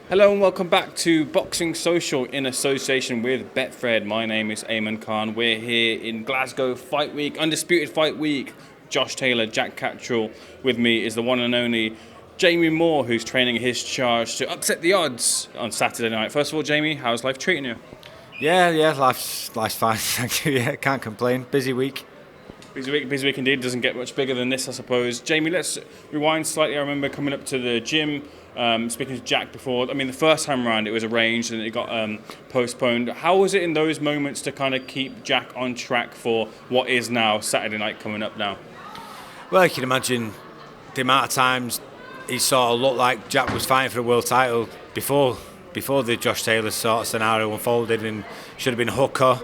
Hello and welcome back to Boxing Social in association with Betfred. My name is Ayman Khan. We're here in Glasgow Fight Week, Undisputed Fight Week. Josh Taylor, Jack Catterall. With me is the one and only Jamie Moore, who's training his charge to upset the odds on Saturday night. First of all, Jamie, how's life treating you? Yeah, life's fine. Thank you. Yeah, can't complain. Busy week. Busy week indeed. Doesn't get much bigger than this, I suppose. Jamie, let's rewind slightly. I remember coming up to the gym, speaking to Jack before. I mean, the first time round it was arranged and it got postponed. How was it in those moments to kind of keep Jack on track for what is now Saturday night coming up now? Well, you can imagine the amount of times he sort of looked like Jack was fighting for a world title before the Josh Taylor sort of scenario unfolded, and should have been Hooker,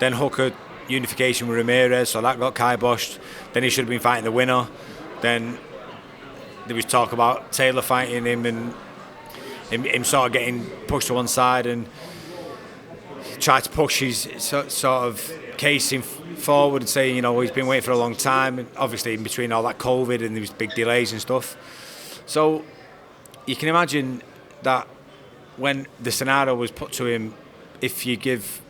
then Hooker unification with Ramirez, so that got kiboshed. Then he should have been fighting the winner. Then there was talk about Taylor fighting him and him sort of getting pushed to one side, and tried to push his sort of case forward and say, he's been waiting for a long time, and obviously in between all that COVID and there was big delays and stuff. So you can imagine that when the scenario was put to him, if you give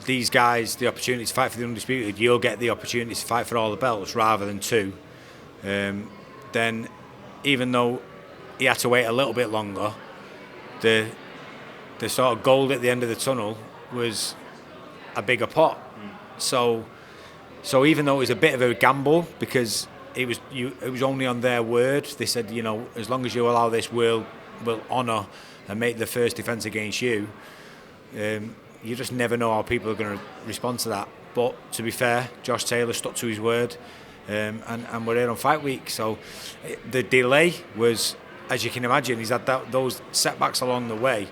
these guys the opportunity to fight for the Undisputed, you'll get the opportunity to fight for all the belts rather than two. Then even though he had to wait a little bit longer, the sort of goal at the end of the tunnel was a bigger pot. So even though it was a bit of a gamble, because it was only on their word. They said, as long as you allow this, we'll honour and make the first defence against you. You just never know how people are going to respond to that. But to be fair, Josh Taylor stuck to his word, and we're here on Fight Week. So the delay was, as you can imagine, he's had those setbacks along the way.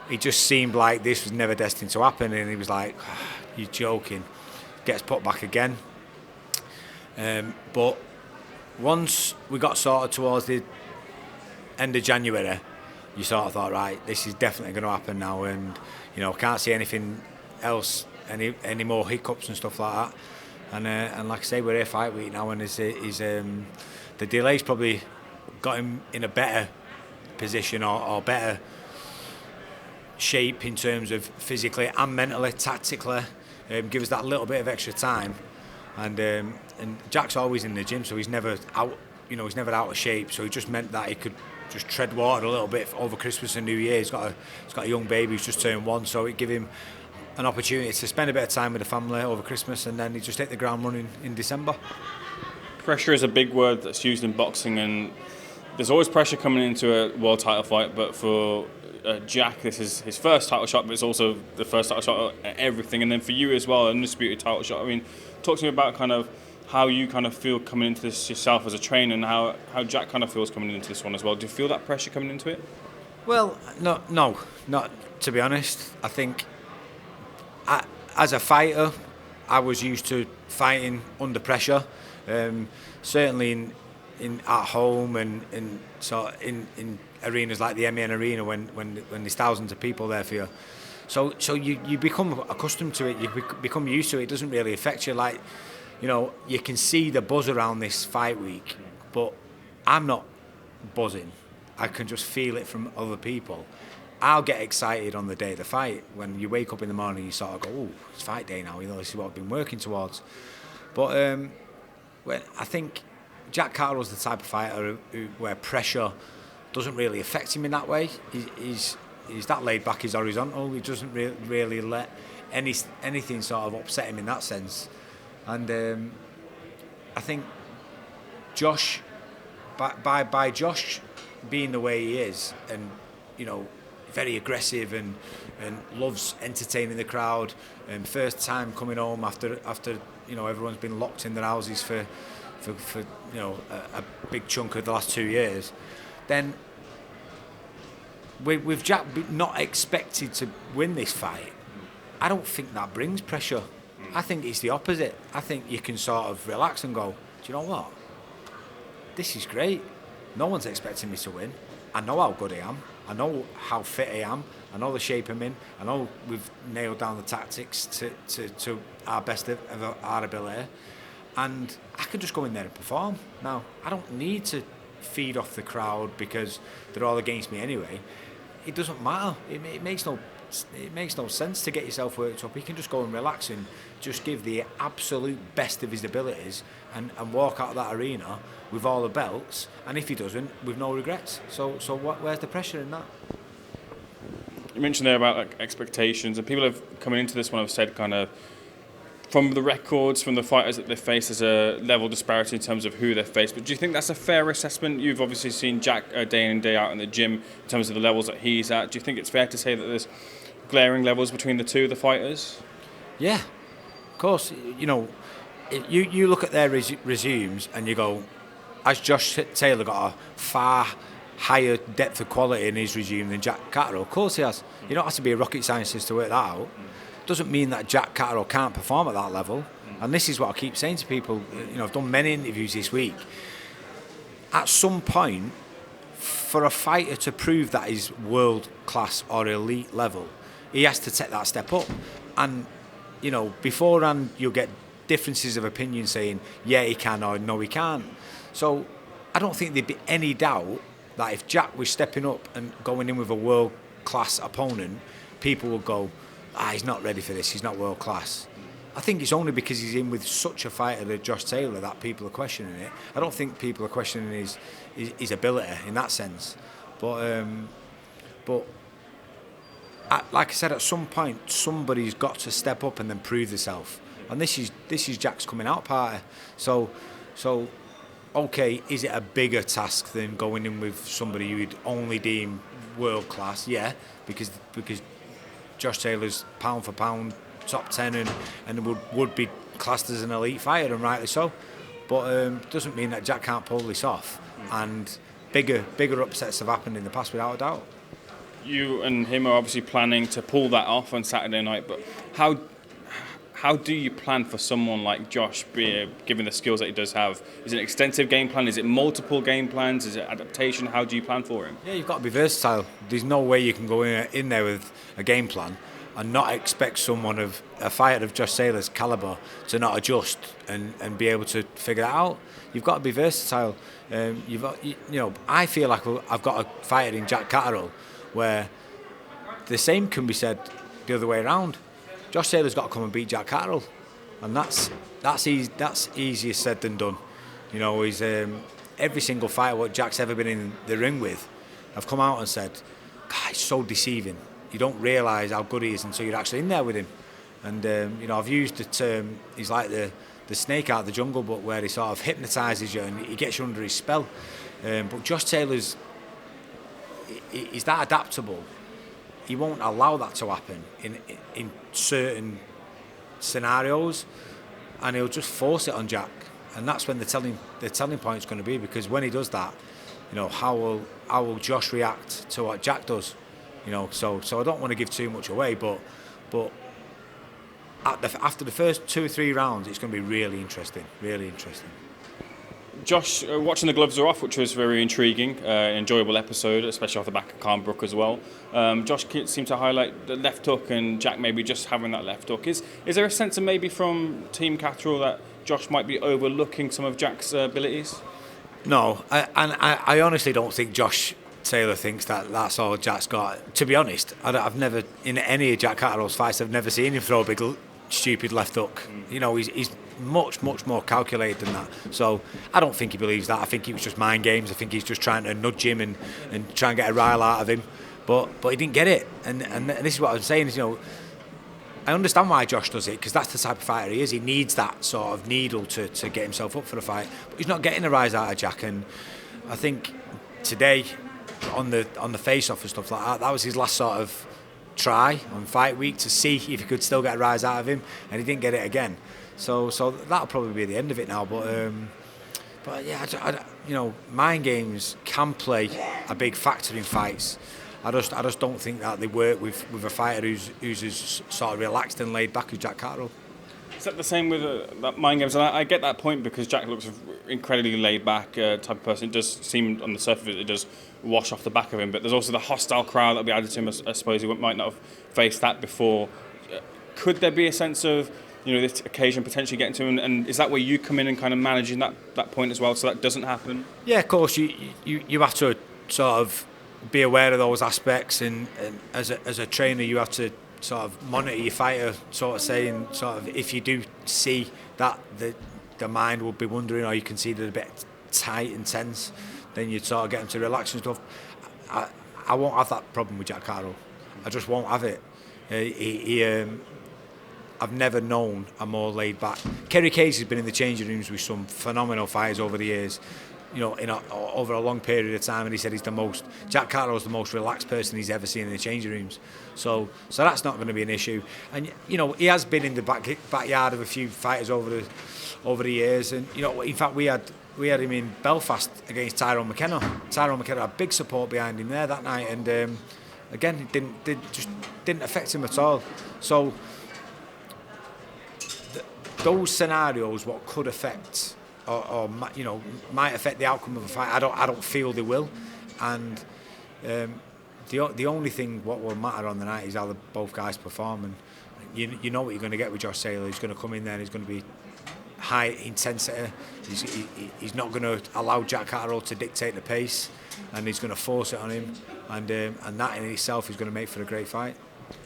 It just seemed like this was never destined to happen, and he was like, "You're joking." Gets put back again. But once we got sorted towards the end of January, you sort of thought, right, this is definitely going to happen now, and can't see anything else, any more hiccups and stuff like that. And like I say, we're here Fight Week now, and the delay's probably got him in a better position or better shape in terms of physically and mentally, tactically. Give us that little bit of extra time, and Jack's always in the gym, so he's never out. He's never out of shape. So it just meant that he could just tread water a little bit over Christmas and New Year. He's got a young baby who's just turned one, so it gave him an opportunity to spend a bit of time with the family over Christmas, and then he just hit the ground running in December. Pressure is a big word that's used in boxing, and there's always pressure coming into a world title fight, but for Jack, this is his first title shot, but it's also the first title shot at everything. And then for you as well, an undisputed title shot. I mean, talk to me about kind of how you kind of feel coming into this yourself as a trainer, and how Jack kind of feels coming into this one as well. Do you feel that pressure coming into it? Well, no, not to be honest. I think as a fighter, I was used to fighting under pressure. Certainly in at home and in arenas like the MEN Arena when there's thousands of people there for you. So you become accustomed to it, you become used to it. It doesn't really affect you. Like, you can see the buzz around this Fight Week, but I'm not buzzing. I can just feel it from other people. I'll get excited on the day of the fight. When you wake up in the morning, you sort of go, "Oh, it's fight day now. This is what I've been working towards." But I think Jack Catterall is the type of fighter where pressure doesn't really affect him in that way. He's that laid back, he's horizontal. He doesn't really let anything sort of upset him in that sense. And I think Josh, by Josh being the way he is, and very aggressive and loves entertaining the crowd, and first time coming home after everyone's been locked in their houses for a big chunk of the last 2 years, then with Jack not expected to win this fight, I don't think that brings pressure. I think it's the opposite. I think you can sort of relax and go, do you know what? This is great. No one's expecting me to win. I know how good I am. I know how fit I am. I know the shape I'm in. I know we've nailed down the tactics to our best of our ability. And I can just go in there and perform. Now, I don't need to feed off the crowd because they're all against me anyway. it doesn't matter. It makes no sense to get yourself worked up. He can just go and relax and just give the absolute best of his abilities and walk out of that arena with all the belts. And if he doesn't, with no regrets. So where's the pressure in that? You mentioned there about like expectations, and people have coming into this one have said kind of from the records, from the fighters that they face, there's a level disparity in terms of who they face. But do you think that's a fair assessment? You've obviously seen Jack day in and day out in the gym in terms of the levels that he's at. Do you think it's fair to say that there's glaring levels between the two of the fighters? Yeah, of course. You know, you look at their resumes and you go, has Josh Taylor got a far higher depth of quality in his resume than Jack Catterall? Of course he has. You don't have to be a rocket scientist to work that out. Doesn't mean that Jack Catterall can't perform at that level. And this is what I keep saying to people. You know, I've done many interviews this week. At some point, for a fighter to prove that he's world class or elite level, he has to take that step up. And, you know, beforehand you'll get differences of opinion saying, yeah, he can or no, he can't. So I don't think there'd be any doubt that if Jack was stepping up and going in with a world class opponent, people would go, he's not ready for this, he's not world class. I think it's only because he's in with such a fighter like Josh Taylor that people are questioning it. I don't think people are questioning his ability in that sense. But like I said, at some point somebody's got to step up and then prove themselves. And this is Jack's coming out party. So okay, is it a bigger task than going in with somebody you'd only deem world class? Yeah, because Josh Taylor's pound for pound top 10 and would be classed as an elite fighter, and rightly so. But doesn't mean that Jack can't pull this off. And bigger upsets have happened in the past without a doubt. You and him are obviously planning to pull that off on Saturday night, but how do you plan for someone like Josh, given the skills that he does have? Is it an extensive game plan? Is it multiple game plans? Is it adaptation? How do you plan for him? Yeah, you've got to be versatile. There's no way you can go in there with a game plan and not expect a fighter of Josh Taylor's calibre to not adjust and be able to figure that out. You've got to be versatile. I feel like I've got a fighter in Jack Catterall where the same can be said the other way around. Josh Taylor's got to come and beat Jack Catterall, and that's easier said than done. You know, he's every single fighter what Jack's ever been in the ring with, have come out and said, God, it's so deceiving. You don't realise how good he is until you're actually in there with him. And I've used the term, he's like the snake out of the jungle, but where he sort of hypnotises you and he gets you under his spell. But Josh Taylor's he's that adaptable. He won't allow that to happen in certain scenarios, and he'll just force it on Jack, and that's when the telling point is going to be, because when he does that, you know, how will Josh react to what Jack does, you know? So I don't want to give too much away, but after the first 2 or 3 rounds, it's going to be really interesting. Josh, watching the gloves are off, which was very intriguing, enjoyable episode, especially off the back of Carnbrook as well. Josh seemed to highlight the left hook and Jack maybe just having that left hook. Is there a sense of maybe from Team Catterall that Josh might be overlooking some of Jack's abilities? No, I honestly don't think Josh Taylor thinks that that's all Jack's got. To be honest, I've never, in any of Jack Catterall's fights, I've never seen him throw a big stupid left hook. You know, he's much more calculated than that. So I don't think he believes that. I think it was just mind games. I think he's just trying to nudge him and try and get a rile out of him. But he didn't get it. And this is what I'm saying is, you know, I understand why Josh does it, because that's the type of fighter he is. He needs that sort of needle to get himself up for a fight. But he's not getting a rise out of Jack. And I think today on the face-off and stuff like that was his last sort of try on fight week to see if he could still get a rise out of him, and he didn't get it again. So that'll probably be the end of it now. But yeah, you know, mind games can play a big factor in fights. I just don't think that they work with a fighter who's as sort of relaxed and laid back as Jack Catterall. Is that the same with that mind games? And I get that point, because Jack looks incredibly laid back type of person. It does seem on the surface it does wash off the back of him, but there's also the hostile crowd that'll be added to him. I suppose he might not have faced that before. Could there be a sense of, you know, this occasion potentially getting to him, and is that where you come in and kind of managing that point as well, so that doesn't happen? Yeah, of course. You have to sort of be aware of those aspects, and as a trainer you have to sort of monitor your fighter, sort of saying, sort of, if you do see that the mind will be wondering, or you can see they're a bit tight and tense, then you'd sort of get them to relax and stuff. I won't have that problem with Jack Catterall. I just won't have it. I've never known a more laid back. Kerry Casey's been in the changing rooms with some phenomenal fighters over the years, over a long period of time, and he said Jack Catterall's the most relaxed person he's ever seen in the changing rooms. So that's not going to be an issue. And he has been in the backyard of a few fighters over the years, and in fact we had him in Belfast against Tyrone McKenna. Tyrone McKenna had big support behind him there that night, and again, it didn't affect him at all. So those scenarios, what could affect or might affect the outcome of a fight, I don't feel they will. And the only thing what will matter on the night is how both guys perform. And you know what you're going to get with Josh Taylor. He's going to come in there and he's going to be high intensity. He's not going to allow Jack Catterall to dictate the pace, and he's going to force it on him, and that in itself is going to make for a great fight.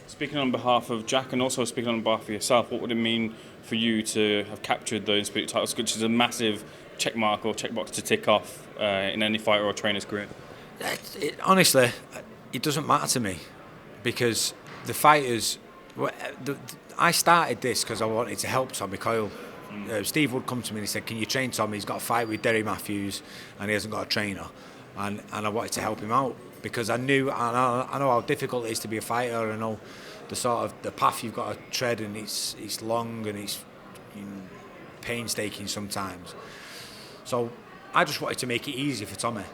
Speaking on behalf of Jack, and also speaking on behalf of yourself, what would it mean for you to have captured those undisputed titles, which is a massive check mark or checkbox to tick off in any fighter or trainer's career? Honestly, it doesn't matter to me, because the fighters. I started this because I wanted to help Tommy Coyle. Steve would come to me and he said, "Can you train Tommy? He's got a fight with Derry Matthews and he hasn't got a trainer." And I wanted to help him out, because I know how difficult it is to be a fighter. I know the path you've got to tread, and it's long and it's painstaking sometimes. So I just wanted to make it easy for Tommy,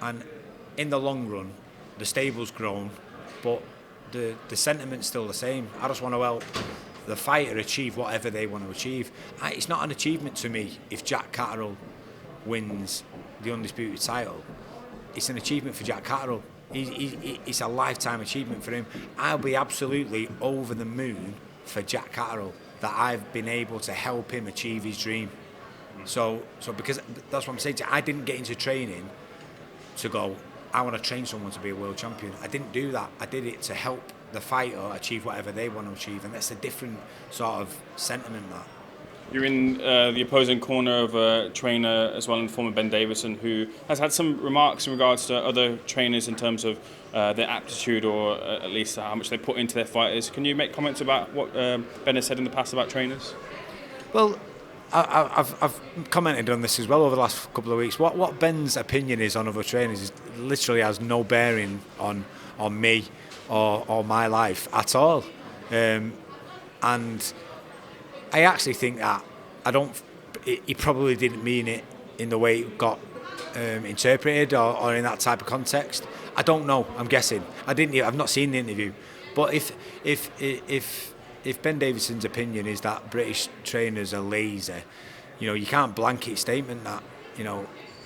and in the long run, the stable's grown, but the sentiment's still the same. I just want to help the fighter achieve whatever they want to achieve. It's not an achievement to me if Jack Catterall wins the undisputed title. It's an achievement for Jack Catterall. It's a lifetime achievement for him. I'll be absolutely over the moon for Jack Catterall that I've been able to help him achieve his dream. So because that's what I'm saying to you, I didn't get into training to go, I want to train someone to be a world champion. I didn't do that. I did it to help the fighter achieve whatever they want to achieve, and that's a different sort of sentiment. That you're in the opposing corner of a trainer as well, and former Ben Davison, who has had some remarks in regards to other trainers in terms of their aptitude, or at least how much they put into their fighters. Can you make comments about what Ben has said in the past about trainers? Well, I've commented on this as well over the last couple of weeks. What Ben's opinion is on other trainers literally has no bearing on me or my life at all. And I actually think that he probably didn't mean it in the way it got interpreted, or in that type of context. I don't know. I'm guessing. I've not seen the interview. But if Ben Davison's opinion is that British trainers are lazy, you can't blanket statement that.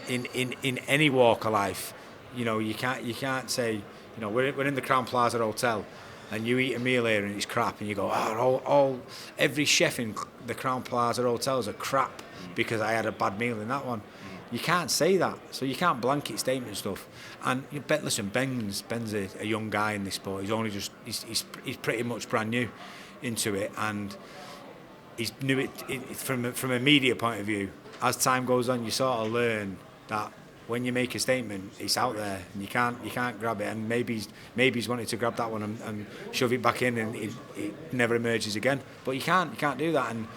In any walk of life, you can't say, we're in the Crown Plaza Hotel, and you eat a meal here and it's crap, and you go, every chef in the Crown Plaza Hotels are crap because I had a bad meal in that one. You can't say that, so you can't blanket statement stuff. And listen, Ben's a young guy in this sport. He's pretty much brand new into it, and he's new it from a media point of view. As time goes on, you sort of learn that when you make a statement, it's out there and you can't grab it. And maybe he's wanted to grab that one and shove it back in, and it never emerges again. But you can't do that. And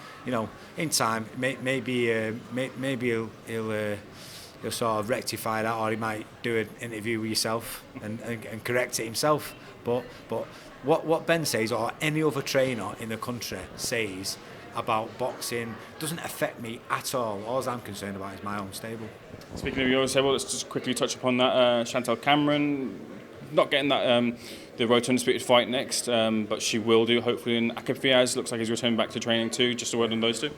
in time, maybe he'll sort of rectify that, or he might do an interview with yourself and correct it himself. But what Ben says, or any other trainer in the country says about boxing, doesn't affect me at all. All I'm concerned about is my own stable. Speaking of your own stable, let's just quickly touch upon that. Chantal Cameron not getting that the road to undisputed fight next, but she will do hopefully in Akib Fiaz. Looks like he's returning back to training too. Just a word on those two.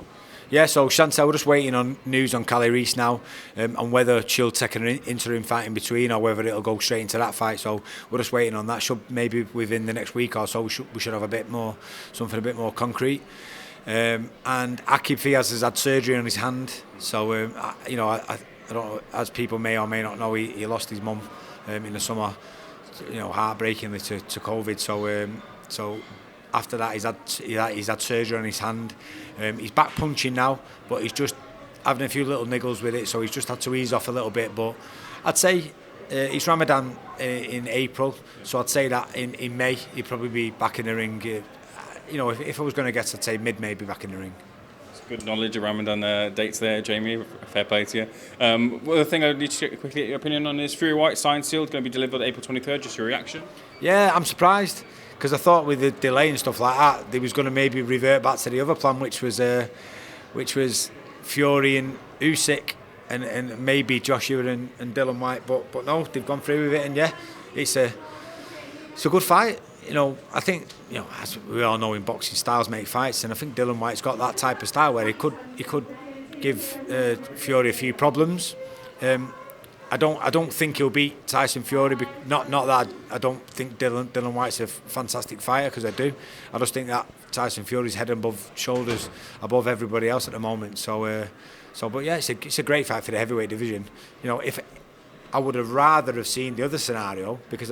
Yeah, so Chantal, we're just waiting on news on Callie Reese now, on whether she'll take an interim fight in between or whether it'll go straight into that fight. So we're just waiting on that. Should maybe within the next week or so we should have something a bit more concrete. And Akib Fiaz has had surgery on his hand, so I don't know, as people may or may not know, he lost his mum in the summer heartbreakingly to COVID. So after that, he's had surgery on his hand. He's back punching now, but he's just having a few little niggles with it, so he's just had to ease off a little bit. But I'd say it's Ramadan in April, so I'd say that in May he'd probably be back in the ring. If I was going to guess, I'd say mid-May be back in the ring. Good knowledge of Ramadan dates there, Jamie. Fair play to you. Well, the thing I need to quickly get your opinion on is Fury White signed sealed, going to be delivered April 23rd. Just your reaction? Yeah, I'm surprised because I thought with the delay and stuff like that, they was going to maybe revert back to the other plan, which was Fury and Usyk and maybe Joshua and Dylan White. But no, they've gone through with it, and yeah, it's a good fight. I think, as we all know in boxing, styles make fights, and I think Dylan White's got that type of style where he could give Fury a few problems. I don't think he'll beat Tyson Fury. Not that I don't think Dylan White's a fantastic fighter, because I do. I just think that Tyson Fury's head and shoulders above everybody else at the moment. But yeah, it's a great fight for the heavyweight division. If I would have rather have seen the other scenario, because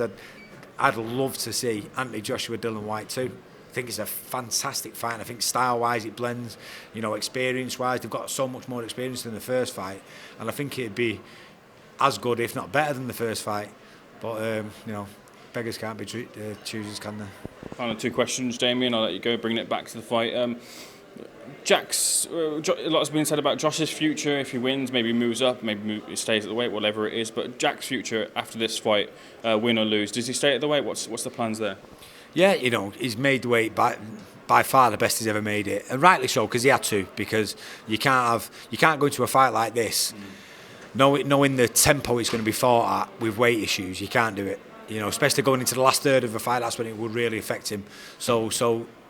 I'd love to see Anthony Joshua, Dylan White too. I think it's a fantastic fight, and I think style-wise it blends. Experience-wise, they've got so much more experience than the first fight, and I think it'd be as good, if not better, than the first fight. But beggars can't be choosers, can they? Final two questions, Jamie, and I'll let you go, bringing it back to the fight. Jack's, a lot has been said about Josh's future. If he wins, maybe moves up, maybe he stays at the weight, whatever it is. But Jack's future after this fight, win or lose, does he stay at the weight? What's the plans there? Yeah, he's made the weight by far the best he's ever made it, and rightly so, because he had to. Because you can't go into a fight like this, knowing the tempo it's going to be fought at with weight issues. You can't do it. Especially going into the last third of a fight, that's when it would really affect him. So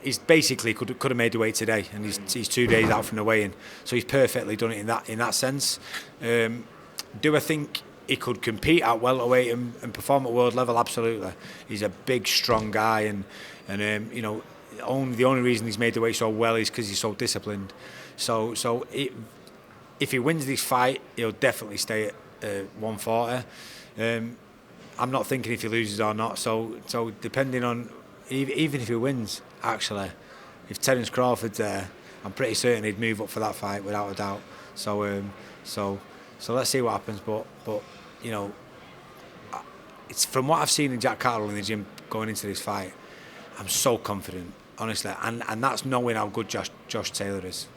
he's basically could have made the weight today, and he's 2 days out from the weigh-in. So he's perfectly done it in that sense. Do I think he could compete at welterweight and perform at world level? Absolutely. He's a big, strong guy, and the only reason he's made the weight so well is because he's so disciplined. So if he wins this fight, he'll definitely stay at 140. I'm not thinking if he loses or not. So depending on, even if he wins, actually, if Terence Crawford's there, I'm pretty certain he'd move up for that fight without a doubt. So let's see what happens. But it's from what I've seen in Jack Catterall in the gym going into this fight, I'm so confident, honestly, and that's knowing how good Josh Taylor is.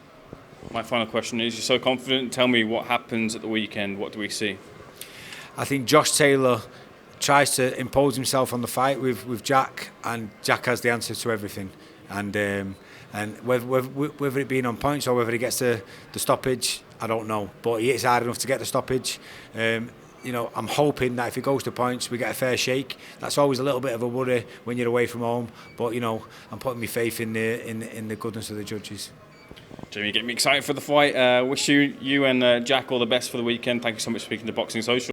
My final question is: you're so confident. Tell me what happens at the weekend. What do we see? I think Josh Taylor tries to impose himself on the fight with Jack, and Jack has the answer to everything. And whether it being on points or whether he gets the stoppage, I don't know. But he is hard enough to get the stoppage. I'm hoping that if he goes to points, we get a fair shake. That's always a little bit of a worry when you're away from home. But I'm putting my faith in the goodness of the judges. Jamie, get me excited for the fight. Wish you and Jack all the best for the weekend. Thank you so much for speaking to Boxing Social.